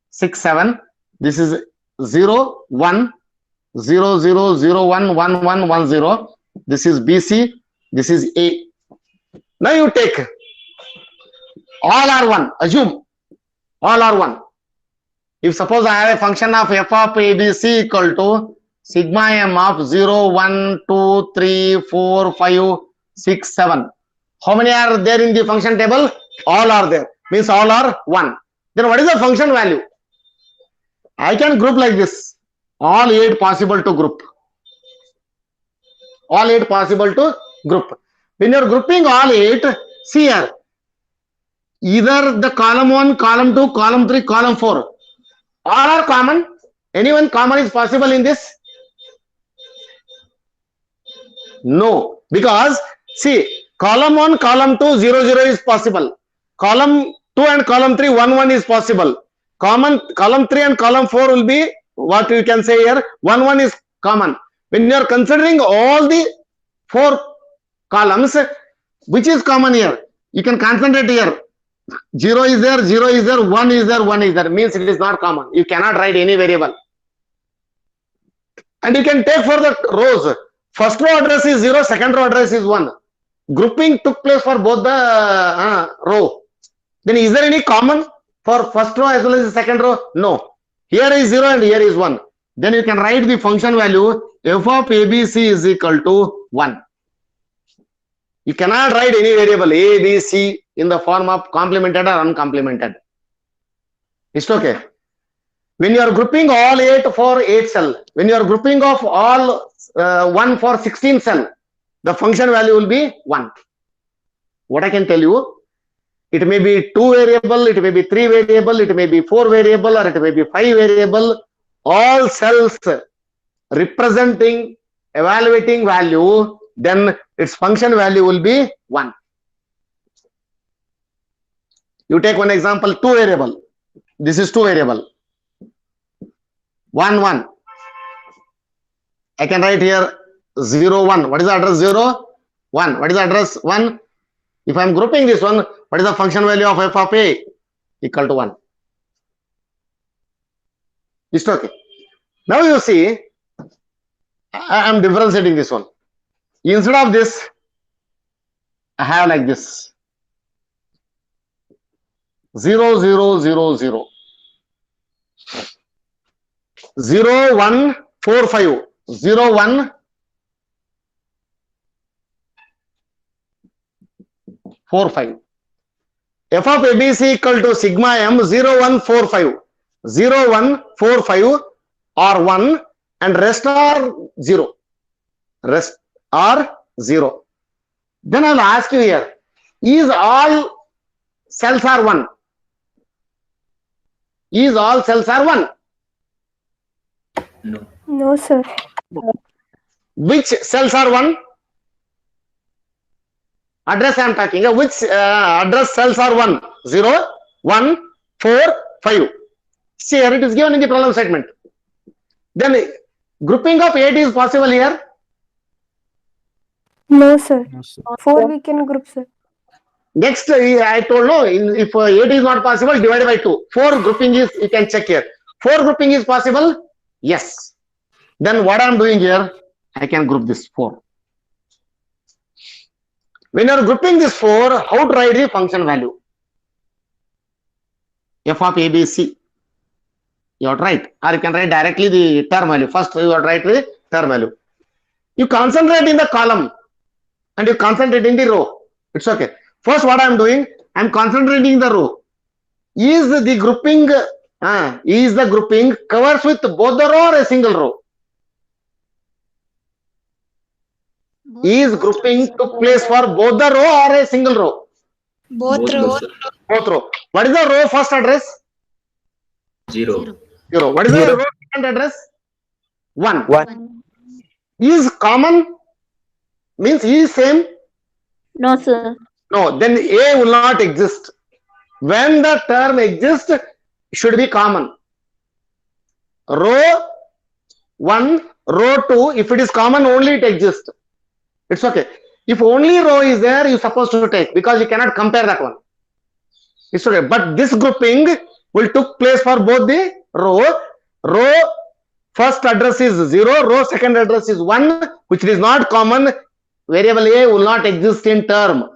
6, 7. This is 0, 1, 0, 0, 0, 1, 1, 1, 1, 0. This is BC. This is A. Now you take. All are 1. Assume all are 1. If suppose I have a function of f of ABC equal to sigma m of 0, 1, 2, 3, 4, 5, 6, 7. How many are there in the function table? All are there. Means all are 1. Then what is the function value? I can group like this. All 8 possible to group. All 8 possible to group. When you are grouping all 8, see here. Either the column 1, column 2, column 3, column 4. All are common. Anyone common is possible in this? No. Because, see, column 1, column 2, 0, 0 is possible. Column 2 and column 3, 1, 1 is possible. Column 3 and column 4 will be, what you can say here, 1, 1 is common. When you are considering all the 4 columns, which is common here? You can concentrate here. 0 is there, 0 is there, 1 is there, 1 is there. Means it is not common. You cannot write any variable. And you can take for the rows. First row address is 0, second row address is 1. Grouping took place for both the row. Then is there any common for first row as well as the second row? No. Here is 0 and here is 1. Then you can write the function value f of ABC is equal to 1. You cannot write any variable A, B, C in the form of complemented or uncomplemented. It's okay. When you are grouping all 8 for 8 cell, when you are grouping of all 1 for 16 cell, the function value will be 1. What I can tell you, it may be 2 variable, it may be 3 variable, it may be 4 variable, or it may be 5 variable. All cells representing evaluating value, then its function value will be 1. You take one example, 2 variable. This is 2 variable. 1, 1. I can write here 0, 1. What is the address 0? 1. What is the address 1? If I am grouping this one, what is the function value of f of A? Equal to 1. It's okay. Now you see, I am differentiating this one. Instead of this, I have like this 0, 0, 0, 0. 0, 1, 4, 5. 0, 1, 4, 5. F of ABC equal to sigma m 0, 1, 4, 5. 0, 1, 4, 5 are 1 and rest are 0. Rest are 0. Then I will ask you here, is all cells are 1? Is all cells are 1? No. No, sir. Which cells are 1? Address I am talking. Which address cells are 1? 0, 1, 4, 5. See here, it is given in the problem statement. Then grouping of 8 is possible here. No, sir. 4 we can group, sir. Next, I told no, if 8 is not possible, divide by 2. 4 grouping is, you can check here. 4 grouping is possible? Yes. Then what I am doing here, I can group this 4. When you are grouping this 4, how to write the function value? F of ABC. You have to write, or you can write directly the term value. First, you have to write the term value. You concentrate in the column and you concentrate in the row. It's okay. First, what I am doing, I am concentrating in the row. Is the grouping covers with both the row or a single row? Is grouping took place for both the row or a single row? Both rows. Both row. What is the row first address? 0. 0. What is the row second address? 1. 1. Is common? Means is same? No, sir. No, then A will not exist. When the term exists, should be common. Row 1, row 2, if it is common, only it exists. It's okay. If only row is there, you're supposed to take, because you cannot compare that one. It's okay. But this grouping will took place for both the row. Row first address is 0, row second address is 1, which is not common. Variable A will not exist in term.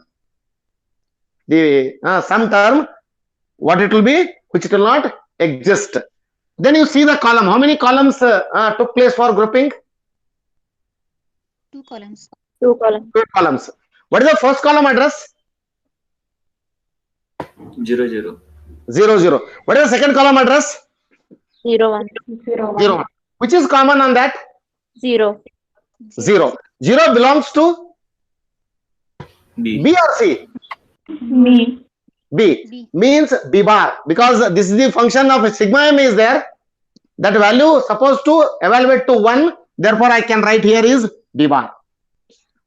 The some term, what it will be, which it will not exist. Then you see the column. How many columns took place for grouping? 2 columns. 2 columns. 2 columns. What is the first column address? 0, 0. 0, 0. What is the second column address? 0, 1. 0, 1. Which is common on that? 0. 0. 0 belongs to B. B or C? Me. B. B. Means B bar, because this is the function of sigma m is there. That value supposed to evaluate to 1. Therefore, I can write here is B bar.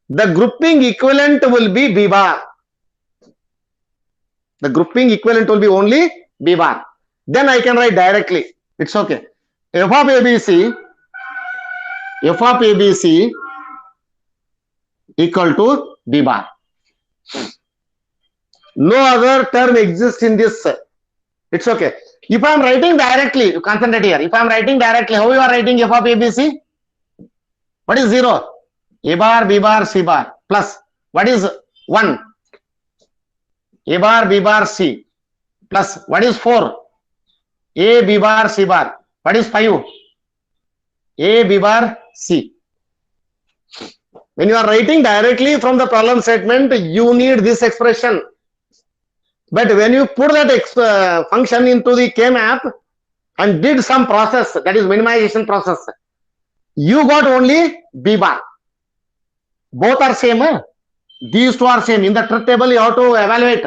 The grouping equivalent will be B bar. The grouping equivalent will be only B bar. Then I can write directly. It's okay. F of ABC equal to B bar. No other term exists in this. It's okay. If I am writing directly, you concentrate here. If I am writing directly, how you are writing F of ABC? What is 0? A bar, B bar, C bar plus. What is 1? A bar, B bar, C plus. What is 4? A, B bar, C bar. What is 5? A, B bar, C. When you are writing directly from the problem statement, you need this expression. But when you put that function into the K-map and did some process, that is minimization process, you got only B bar. Both are same. These two are same. In the truth table, you have to evaluate.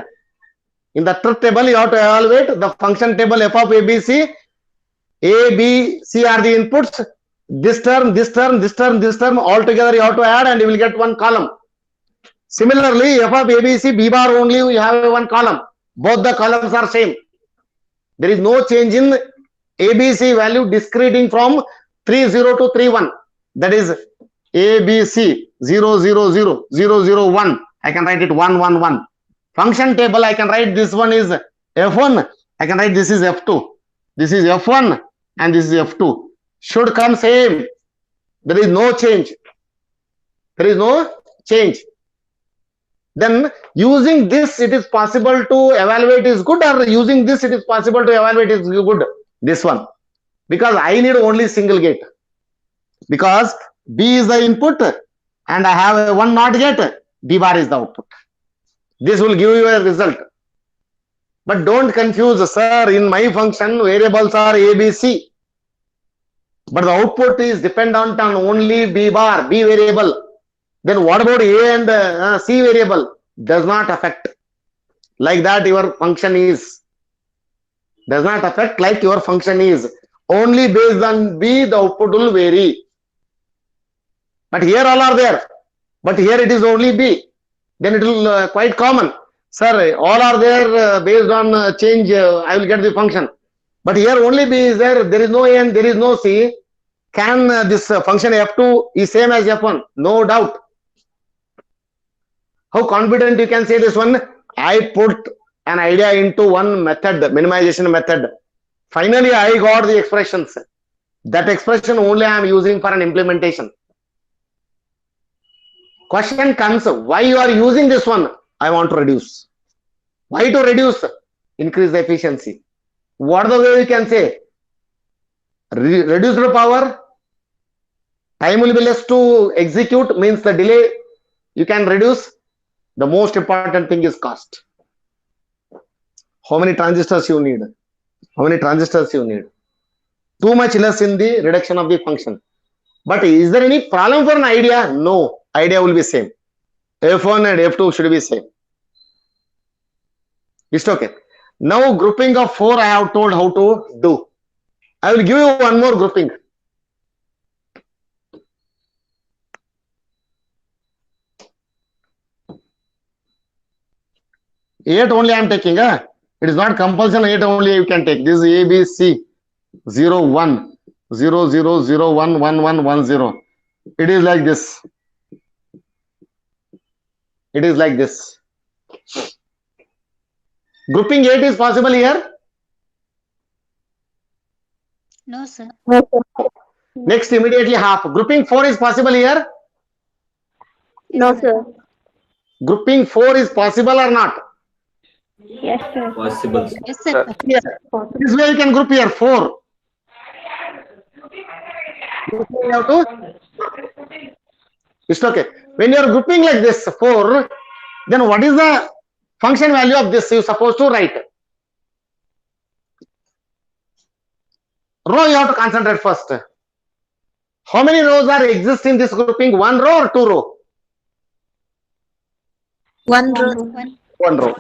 In the truth table, you have to evaluate the function table F of ABC. A, B, C are the inputs. This term, this term, this term, this term, all together you have to add and you will get one column. Similarly, F of ABC, B bar only, you have one column. Both the columns are same. There is no change in ABC value discreting from 30 to 31. That is ABC 0, 0, 0, 0, 0, 1. I can write it 1, 1, 1. Function table, I can write this one is F1. I can write this is F2. This is F1 and this is F2. Should come same. There is no change. There is no change. Then using this, it is possible to evaluate is good, or using this, it is possible to evaluate is good. This one, because I need only single gate. Because B is the input and I have a one NOT gate, B bar is the output. This will give you a result. But don't confuse, sir, in my function, variables are A, B, C. But the output is dependent on only B bar, B variable. Then what about A and C variable? Does not affect. Like that your function is. Does not affect like your function is. Only based on B, the output will vary. But here all are there. But here it is only B. Then it will quite common. Sir, all are there based on change, I will get the function. But here only B is there. There is no A and there is no C. Can this function F2 is same as F1? No doubt. How confident you can say this one? I put an idea into one method, minimization method. Finally, I got the expressions. That expression only I am using for an implementation. Question comes, why you are using this one? I want to reduce. Why to reduce? Increase the efficiency. What the way you can say? Reduce the power. Time will be less to execute, means the delay you can reduce. The most important thing is cost. How many transistors you need? How many transistors you need? Too much less in the reduction of the function. But is there any problem for an idea? No. Idea will be same. F1 and F2 should be same. It's okay. Now grouping of 4 I have told how to do. I will give you one more grouping. Eight only I am taking. It is not compulsion. 8 only you can take. This is A, B, C. 0, 1. 0, 0, 0, 1, 1, 1, 1, 0. It is like this. It is like this. Grouping 8 is possible here. No, sir. Next, immediately half. Grouping 4 is possible here. No, sir. Grouping 4 is possible or not? Yes, sir. Possible. Yes, sir. This way you can group here 4. You have to. It's okay. When you are grouping like this 4, then what is the function value of this you are supposed to write? Row you have to concentrate first. How many rows are exist in this grouping? 1 row or 2 row? One row. 1 row.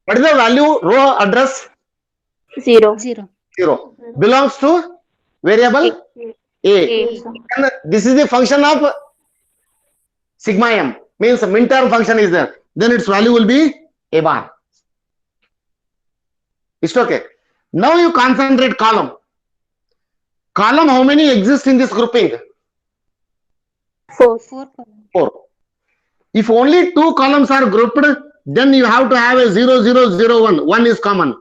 What is the value? Row address? 0. 0. 0. Belongs to variable A. And this is the function of sigma m. Means min term function is there. Then its value will be A bar. It's okay. Now you concentrate column. Column, how many exist in this grouping? 4. 4. 4. If only 2 columns are grouped, then you have to have a 0, 0, 0, 1. 1 is common.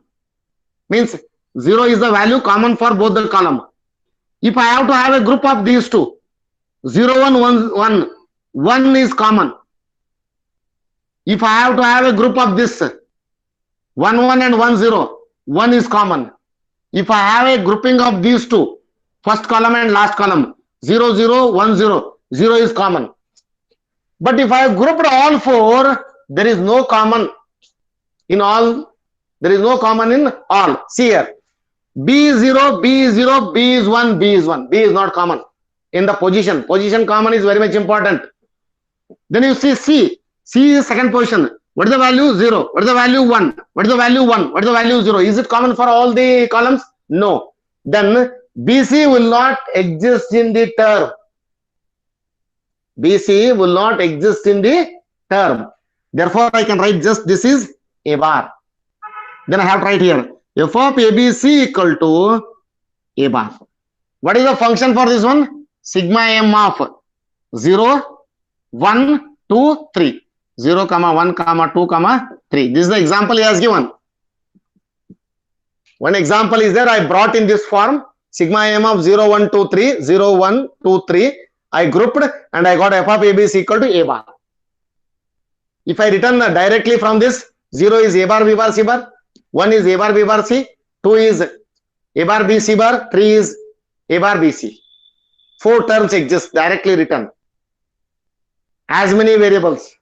Means 0 is the value common for both the column. If I have to have a group of these two, 0, 1, 1, 1, 1 is common. If I have to have a group of this, 1, 1 and 1, 0, 1 is common. If I have a grouping of these two, first column and last column, 0, 0, 1, 0, 0 is common. But if I have grouped all 4, there is no common in all. There is no common in all. See here. B is 0, B is 0, B is 1, B is 1. B is not common in the position. Position common is very much important. Then you see C. C is second position. What is the value? 0. What is the value? 1. What is the value? 1. What is the value? 0. Is it common for all the columns? No. Then BC will not exist in the term. BC will not exist in the term. Therefore, I can write just this is A bar. Then I have to write here f of ABC equal to A bar. What is the function for this one? Sigma m of 0, 1, 2, 3. 0, 1, 2, 3. This is the example he has given. One example is there. I brought in this form. Sigma m of 0, 1, 2, 3. 0, 1, 2, 3. I grouped and I got f of ABC equal to A bar. If I return directly from this, 0 is A bar, B bar, C bar, 1 is A bar, B bar, C, 2 is A bar, B, C bar, 3 is A bar, B, C. 4 terms exist directly written. As many variables,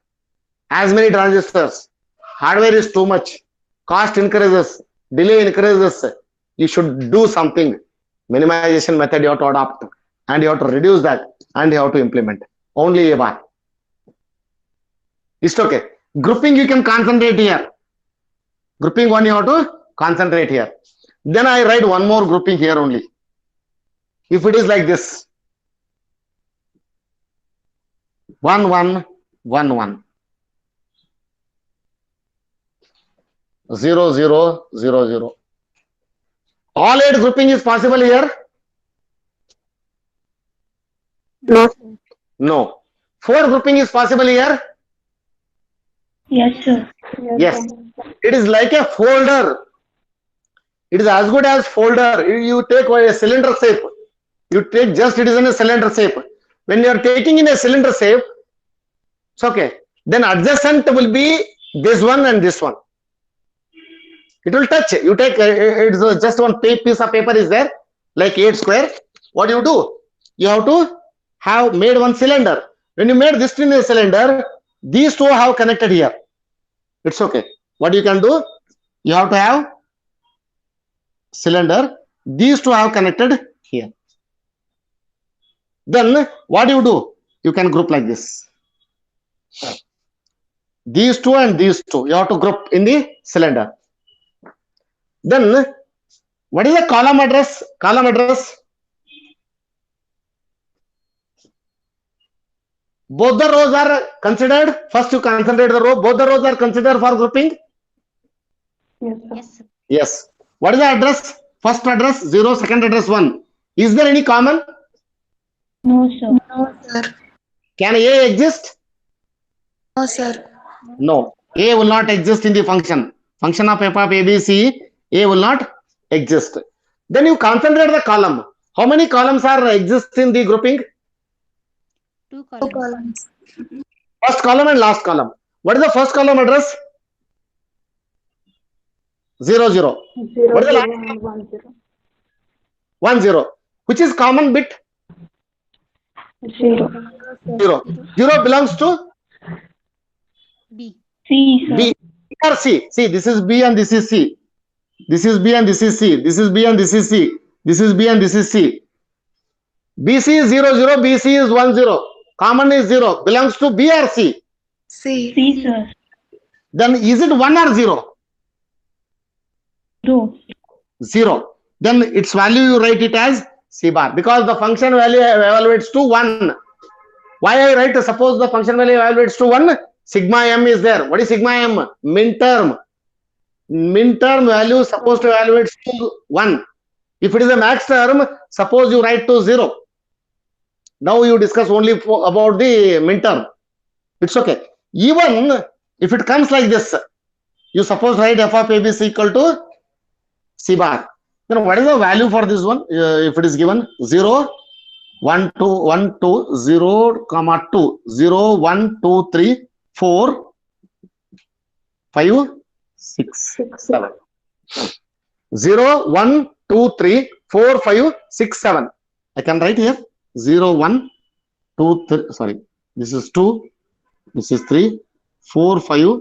as many transistors, hardware is too much, cost increases, delay increases. You should do something. Minimization method you have to adopt, and you have to reduce that, and you have to implement. Only A bar. It's okay. Grouping you can concentrate here. Grouping 1 you have to concentrate here. Then I write one more grouping here only. If it is like this, 1 1 1 1, 0 0 0 0. All 8 grouping is possible here? No. No. 4 grouping is possible here? Yes, sir. Yes. It is like a folder. It is as good as folder. You take a cylinder shape. You take just it is in a cylinder shape. When you are taking in a cylinder shape, it's okay. Then adjacent will be this one and this one. It will touch. You take it's just one piece of paper is there, like 8 square. What do? You have to have made one cylinder. When you made this in a cylinder, these two have connected here. It's okay. What you can do? You have to have cylinder. These two have connected here. Then what do? You can group like this. These two and these two. You have to group in the cylinder. Then what is the column address? Column address. Both the rows are considered. First you concentrate the row. Both the rows are considered for grouping. Yes, sir. Yes. Yes. What is the address? First address 0, second address 1. Is there any common? No, sir. Can A exist? No, sir. No. A will not exist in the function. Function of f of A, B, C, A will not exist. Then you concentrate the column. How many columns are exist in the grouping? 2 columns. First column and last column. What is the first column address? 0 0. What is the last? 1 0. 1 0. Which is common bit? 0. 0. 0 belongs to B. C, sir. B or C. See, this is B and this is C. This is B and this is C. This is B and this is C. This is B and this is C. BC is 0 0. BC is 1 0. Common is 0. Belongs to B or C. C, sir. Then is it 1 or 0? 0. 0. Then its value you write it as C bar because the function value evaluates to 1. Why I write? Suppose the function value evaluates to 1. Sigma m is there. What is sigma m? Min term. Min term value is supposed to evaluate to 1. If it is a max term, suppose you write to 0. Now you discuss only about the min term. It's okay. Even if it comes like this, you suppose write f of ABC equal to C bar. Then what is the value for this one? If it is given 0, 1, 2, 1, 2, 0, comma 2, 0, 1, 2, 3, 4, 5, 6, 7. 0, 1, 2, 3, 4, 5, 6, 7. I can write here 0, 1, 2, 3, sorry. This is 2, this is 3, 4, 5,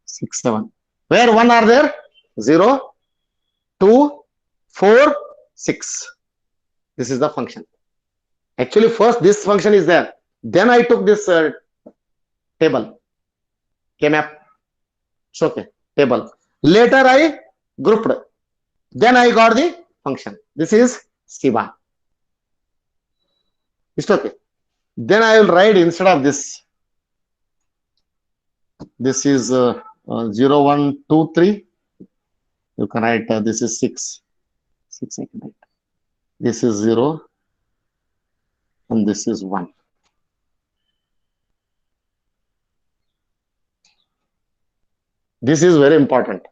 6, 7. Where 1 are there? 0, 2, 4, 6. This is the function. Actually, first this function is there. Then I took this table. K-map. It's okay. Table. Later I grouped. Then I got the function. This is C bar. It's okay. Then I will write instead of this. This is 0, 1, 2, 3. You can write this is 6. 6 I can write. This is 0 and this is 1. This is very important.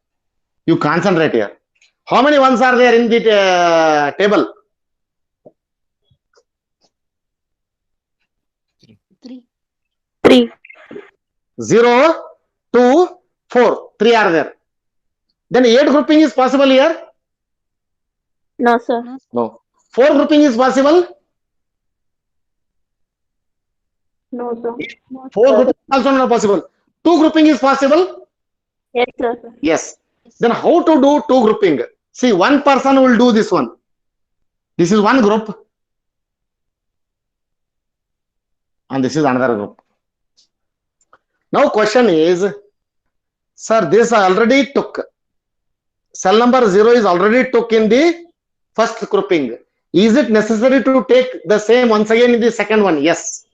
You concentrate here. How many ones are there in the table? 3. 3. 0, 2, 4. 3 are there. Then 8 grouping is possible here? No, sir. No. No. 4 grouping is possible? No, sir. 4 grouping is also not possible. 2 grouping is possible? Yes, sir. Yes. Then how to do 2 grouping? See, one person will do this one. This is one group. And this is another group. Now question is, sir, this I already took. Cell number 0 is already took in the first grouping. Is it necessary to take the same once again in the second one? Yes.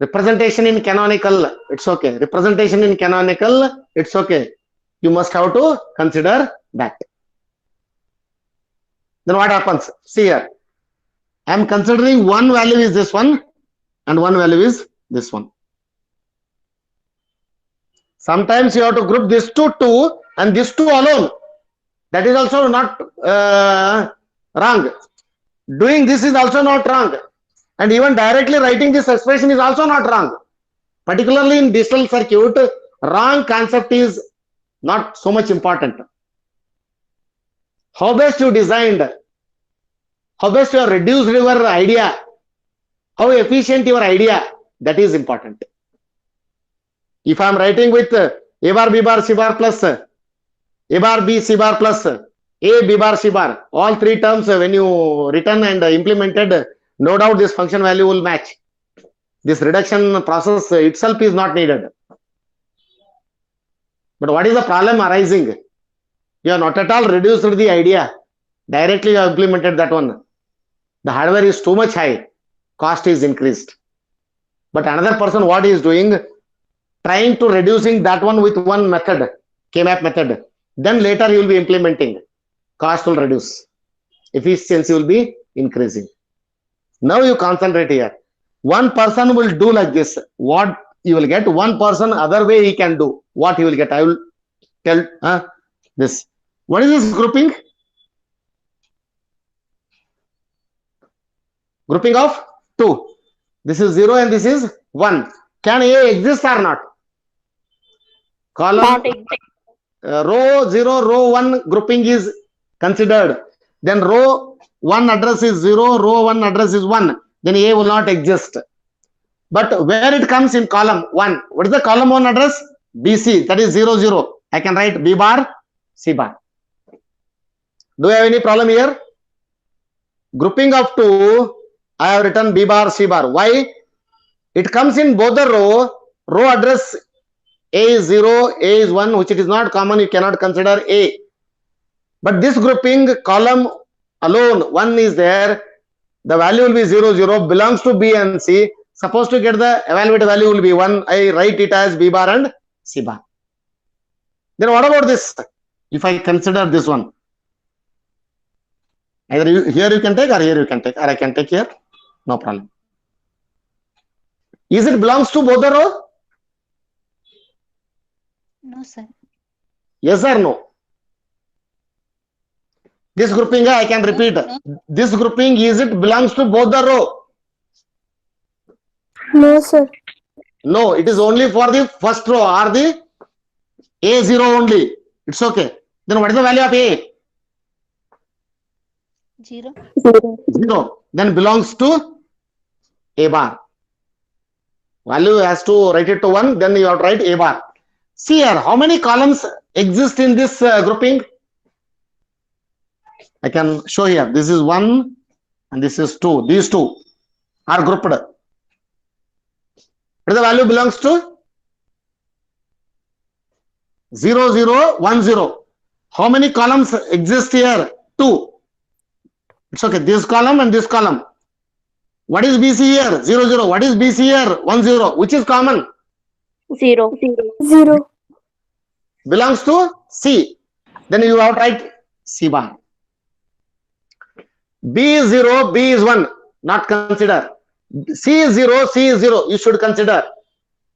Representation in canonical, it's okay. Representation in canonical, it's okay. You must have to consider that. Then what happens? See here. I am considering one value is this one and one value is this one. Sometimes you have to group this to 2 and this 2 alone. That is also not wrong. Doing this is also not wrong. And even directly writing this expression is also not wrong. Particularly in digital circuit, wrong concept is not so much important. How best you designed, how best you have reduced your idea, how efficient your idea, that is important. If I am writing with A bar, B bar, C bar plus A bar, B, C bar plus A, B bar, C bar, all 3 terms when you written and implemented, no doubt this function value will match. This reduction process itself is not needed. But what is the problem arising? You have not at all reduced the idea. Directly you have implemented that one. The hardware is too much high. Cost is increased. But another person, what he is doing? Trying to reducing that one with one method, K-map method. Then later you will be implementing. Cost will reduce. Efficiency will be increasing. Now you concentrate here. One person will do like this. What you will get? One person other way he can do. What he will get? I will tell this. What is this grouping? Grouping of 2. This is 0 and this is 1. Can A exist or not? Column row 0, row 1 grouping is considered. Then row 1 address is 0, row 1 address is 1. Then A will not exist. But where it comes in column 1, what is the column 1 address? BC, that is 0, 0. I can write B bar, C bar. Do you have any problem here? Grouping of 2, I have written B bar, C bar. Why? It comes in both the row address A is 0, A is 1, which it is not common, you cannot consider A. But this grouping, column alone, 1 is there, the value will be 0, 0, belongs to B and C. Supposed to get the evaluated value will be 1, I write it as B bar and C bar. Then what about this? If I consider this one, either here you can take or here you can take, or I can take here, no problem. Is it belongs to both the row? No, sir. Yes or no? This grouping, I can repeat. This grouping, is it belongs to both the row? No, sir. No, it is only for the first row or the A0 only. It's okay. Then what is the value of A? 0. 0. Then belongs to A bar. Value has to write it to 1, then you have to write A bar. See here, how many columns exist in this grouping? I can show here. This is 1 and this is 2. These 2 are grouped. What the value belongs to? 0, 0, 1, 0. How many columns exist here? 2. It's okay. This column and this column. What is BC here? 0, 0. What is BC here? 1, 0. Which is common? 0. 0. Belongs to C. Then you have to write C bar. B is 0, B is 1. Not consider. C is 0, C is 0. You should consider.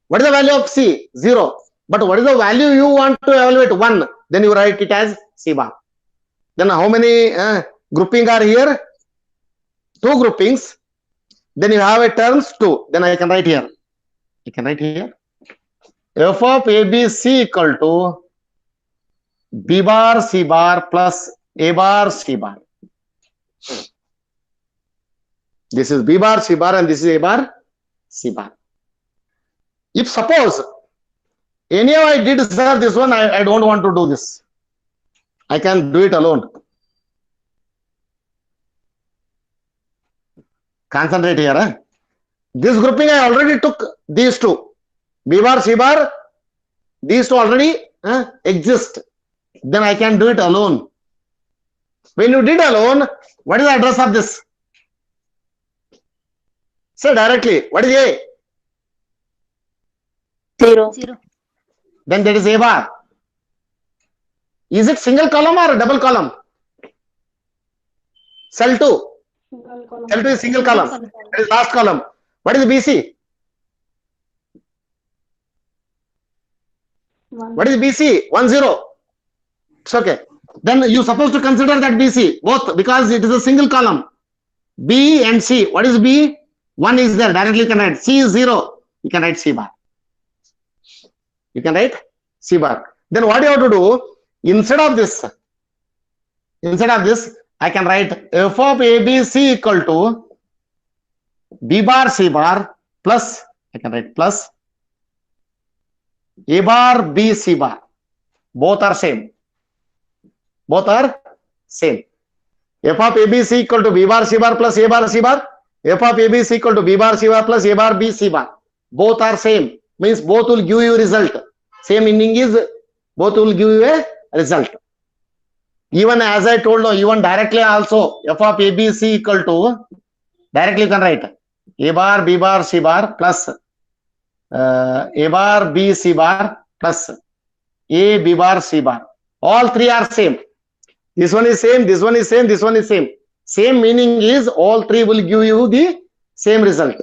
What is the value of C? 0. But what is the value you want to evaluate? 1. Then you write it as C bar. Then how many grouping are here? 2 groupings. Then you have a terms 2. Then I can write here. You can write here. f of ABC equal to B bar C bar plus A bar C bar. This is B bar C bar and this is A bar C bar. If suppose anyhow I did sir this one, I don't want to do this. I can do it alone. Concentrate here. Huh? This grouping I already took these two. B bar, C bar, these two already exist. Then I can do it alone. When you did alone, what is the address of this? Say directly, what is A? 0. 0. Then that is A bar. Is it single column or double column? Cell 2. Cell 2 is single column. That is last column. What is BC? What is BC? 1 0. It's okay. Then you supposed to consider that BC both because it is a single column. B and C. What is B? 1 is there. Directly you can write. C is 0. You can write C bar. You can write C bar. Then what you have to do? Instead of this, I can write f of ABC equal to B bar C bar plus, I can write plus A bar B C bar. Both are same. Both are same. F of ABC equal to B bar C bar plus A bar C bar. F of ABC equal to B bar C bar plus A bar B C bar. Both are same. Means both will give you result. Same meaning is both will give you a result. Even as I told you, even directly also f of ABC equal to, directly you can write A bar B bar C bar plus A bar B C bar plus A B bar C bar. All three are same. This one is same, this one is same, this one is same. Same meaning is all three will give you the same result.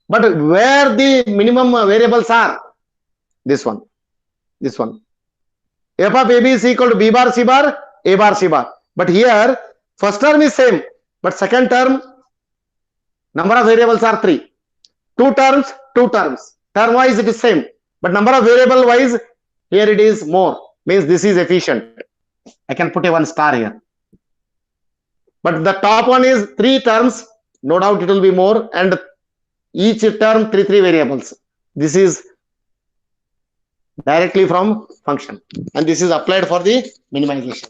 But where the minimum variables are? This one. This one. F of AB is equal to B bar C bar, A bar C bar. But here, first term is same. But second term, number of variables are 3. Two terms. Term wise it is same. But number of variable wise, here it is more. Means this is efficient. I can put a 1 star here. But the top one is 3 terms. No doubt it will be more. And each term 3 variables. This is directly from function. And this is applied for the minimization.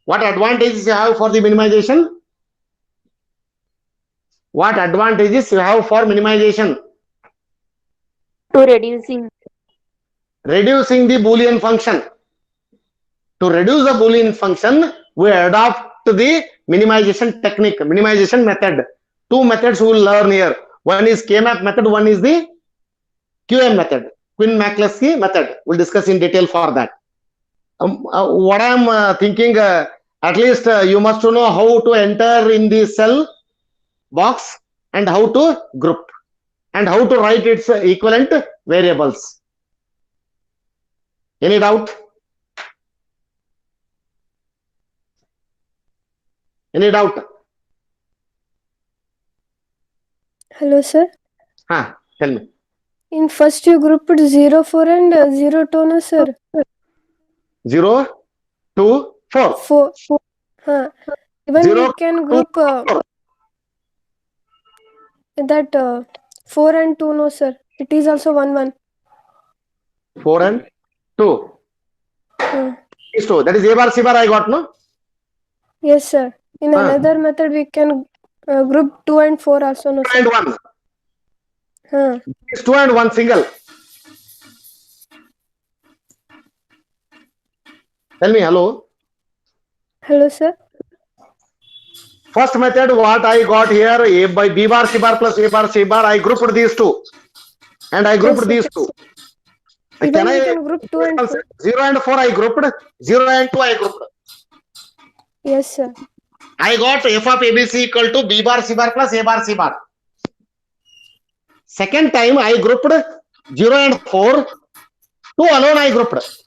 What advantages you have for the minimization? What advantages you have for minimization? To reducing. Reducing the Boolean function. To reduce the Boolean function, we adopt the minimization technique, minimization method. 2 methods we will learn here. One is K-map method, one is the QM method, Quinn-McCluskey method. We'll discuss in detail for that. What I am thinking, at least you must know how to enter in the cell box and how to group and how to write its equivalent variables. Any doubt? Any doubt? Hello, sir. Tell me. In first you grouped 0, 4 and 0, 2, no, sir. 0, 2, 4. 4. Even 0, we can group 4. that 4 and 2, no, sir. It is also 1, 1. 4 and 2. Is 2. That is A bar C bar I got, no? Yes, sir. In another method we can group 2 and 4 also, no, 2 sir. and 1. It's 2 and 1 single. Tell me, hello. Hello, sir. First method, what I got here, A by B bar C bar plus A bar C bar, I grouped these two. And I grouped these two. Even we can group 2 and 4. 0 and 4 I grouped. 0 and 2 I grouped. Yes, sir. I got f of ABC equal to B bar C bar plus A bar C bar. Second time I grouped 0 and 4. 2 alone I grouped.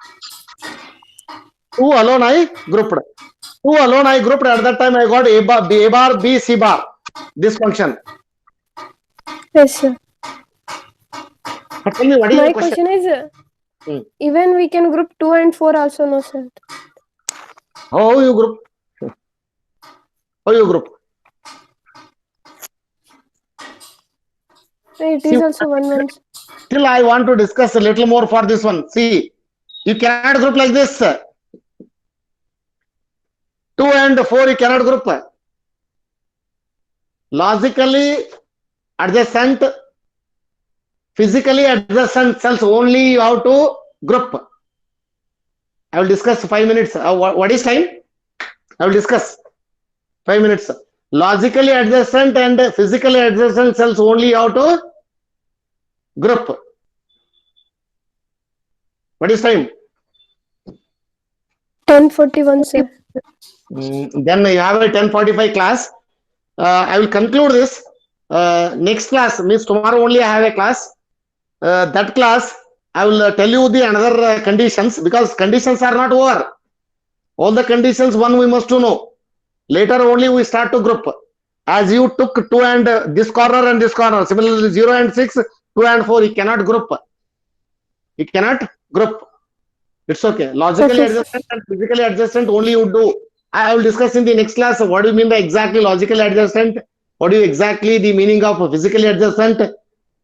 2 alone I grouped. 2 alone I grouped. At that time I got A bar B C bar. This function. Yes, sir. But tell me, what is My your question? question is, Hmm. even we can group 2 and 4 also, no, sir. How you group? How you group? It See, is also 1 1. still I want to discuss a little more for this one. See, you cannot group like this. 2 and 4 you cannot group. Logically adjacent, physically adjacent cells only you have to group. I will discuss 5 minutes. What is time? I will discuss 5 minutes. Logically adjacent and physically adjacent cells only you have to group. What is time? 10:41, sir. Then you have a 10:45 class. I will conclude this. Next class means tomorrow only I have a class. That class I will tell you the another conditions, because conditions are not over. All the conditions one we must to know. Later only we start to group. As you took 2 and this corner and this corner. Similarly 0 and 6, 2 and 4 you cannot group. You cannot group. It's okay. Logically Okay, sir. adjacent and physically adjacent only you do. I will discuss in the next class what do you mean by exactly logically adjacent, what do you exactly the meaning of physically adjacent,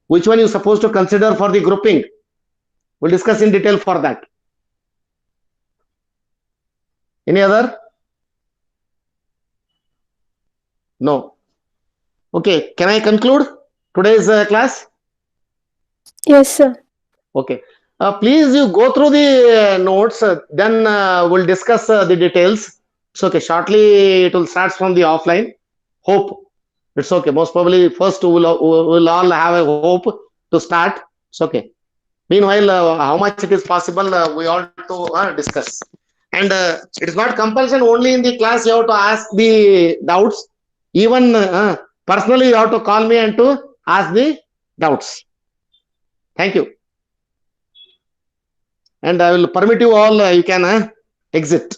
which one you supposed to consider for the grouping. We'll discuss in detail for that. Any other? No. Okay, can I conclude today's class? Yes, sir. Okay. Please you go through the notes, then we'll discuss the details. It's okay. Shortly it will start from the offline. Hope. It's okay. Most probably first we'll all have a hope to start. It's okay. Meanwhile, how much it is possible, we all to discuss. And it is not compulsion only in the class you have to ask the doubts. Even personally you have to call me and to ask the doubts. Thank you. And I will permit you all, you can exit.